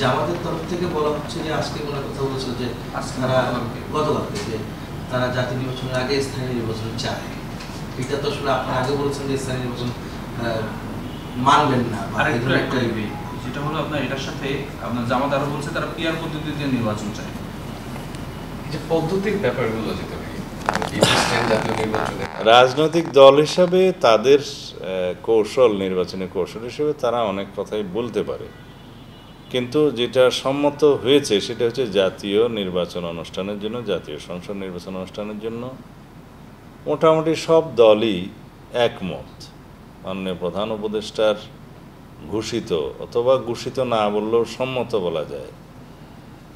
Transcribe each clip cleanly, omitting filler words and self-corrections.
জামাতের তরফ থেকে বলা হচ্ছে যে আজকে কোনো কথা বলেছে যে তারা গতকালকে যে তারা জাতীয় নির্বাচনের আগে স্থানীয় নির্বাচন চায়। এটা তো আসলে আপনি আগে বলেছেন যে স্থানীয় নির্বাচন মানবেন না। যেটা হলো আপনার এটার সাথে আপনার জামাত আরো বলছে তারা পিআর পদ্ধতিতে নির্বাচন চায়। এই যে পদ্ধতির ব্যাপারগুলো যেটা রাজনৈতিক দল হিসাবে তাদের কৌশল, নির্বাচনের কৌশল হিসেবে তারা অনেক কথাই বলতে পারে, কিন্তু যেটা সম্মত হয়েছে সেটা হচ্ছে জাতীয় নির্বাচন অনুষ্ঠানের জন্য, জাতীয় সংসদ নির্বাচন অনুষ্ঠানের জন্য মোটামুটি সব দলই একমত। মাননীয় প্রধান উপদেষ্টার ঘোষিত অথবা ঘোষিত না বললেও সম্মত বলা যায়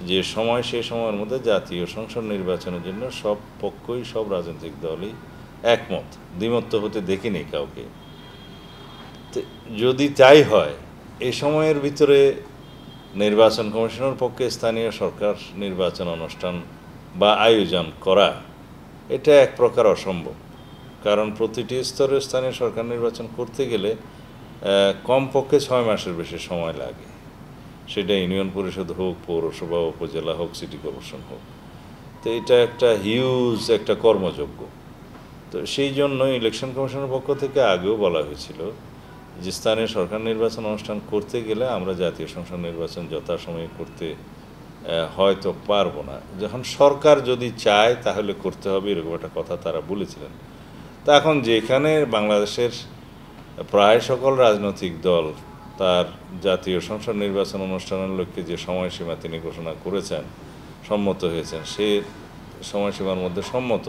যে সময়, সেই সময়ের মধ্যে জাতীয় সংসদ নির্বাচনের জন্য সব পক্ষই, সব রাজনৈতিক দলই একমত। দ্বিমত হতে দেখিনি কাউকে। যদি তাই হয়, এই সময়ের ভিতরে নির্বাচন কমিশনের পক্ষে স্থানীয় সরকার নির্বাচন অনুষ্ঠান বা আয়োজন করা এটা এক প্রকার অসম্ভব। কারণ প্রতিটি স্তরে স্থানীয় সরকার নির্বাচন করতে গেলে কমপক্ষে 6 মাসের বেশি সময় লাগে। সেটা ইউনিয়ন পরিষদ হোক, পৌরসভা, উপজেলা হোক, সিটি কর্পোরেশন হোক। তো এটা একটা হিউজ একটা কর্মযজ্ঞ। তো সেই জন্য ইলেকশন কমিশনের পক্ষ থেকে আগেও বলা হয়েছিল যে স্থানীয় সরকার নির্বাচন অনুষ্ঠান করতে গেলে আমরা জাতীয় সংসদ নির্বাচন যথাসময়ে করতে হয়তো পারবো না, যখন সরকার যদি চায় তাহলে করতে হবে, এরকম একটা কথা তারা বলেছিলেন। তা এখন যেখানে বাংলাদেশের প্রায় সকল রাজনৈতিক দল তার জাতীয় সংসদ নির্বাচন অনুষ্ঠানের লক্ষ্যে যে সময়সীমা তিনি ঘোষণা করেছেন, সম্মত হয়েছেন, সে সময়সীমার মধ্যে সম্মত,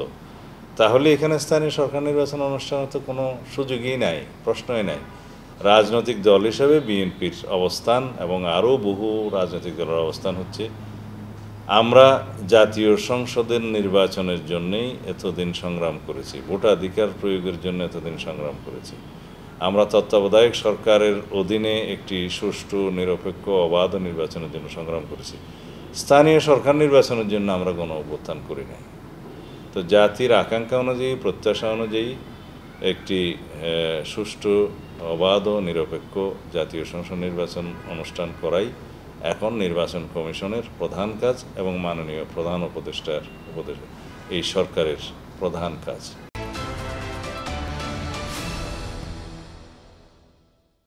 তাহলে এখানে স্থানীয় সরকার নির্বাচন অনুষ্ঠানের তো কোনো সুযোগই নাই, প্রশ্নই নাই। রাজনৈতিক দল হিসেবে বিএনপির অবস্থান এবং আরও বহু রাজনৈতিক দলের অবস্থান হচ্ছে, আমরা জাতীয় সংসদের নির্বাচনের জন্যেই এতদিন সংগ্রাম করেছি, ভোটাধিকার প্রয়োগের জন্য এতদিন সংগ্রাম করেছি। আমরা তত্ত্বাবধায়ক সরকারের অধীনে একটি সুষ্ঠু, নিরপেক্ষ, অবাধ নির্বাচনের জন্য সংগ্রাম করেছি। স্থানীয় সরকার নির্বাচনের জন্য আমরা গণ অভ্যুত্থান করি নাই। তো জাতির আকাঙ্ক্ষা অনুযায়ী, প্রত্যাশা অনুযায়ী একটি সুষ্ঠু, অবাধ ও নিরপেক্ষ জাতীয় সংসদ নির্বাচন অনুষ্ঠান করাই এখন নির্বাচন কমিশনের প্রধান কাজ এবং মাননীয় প্রধান উপদেষ্টার এই সরকারের প্রধান কাজ।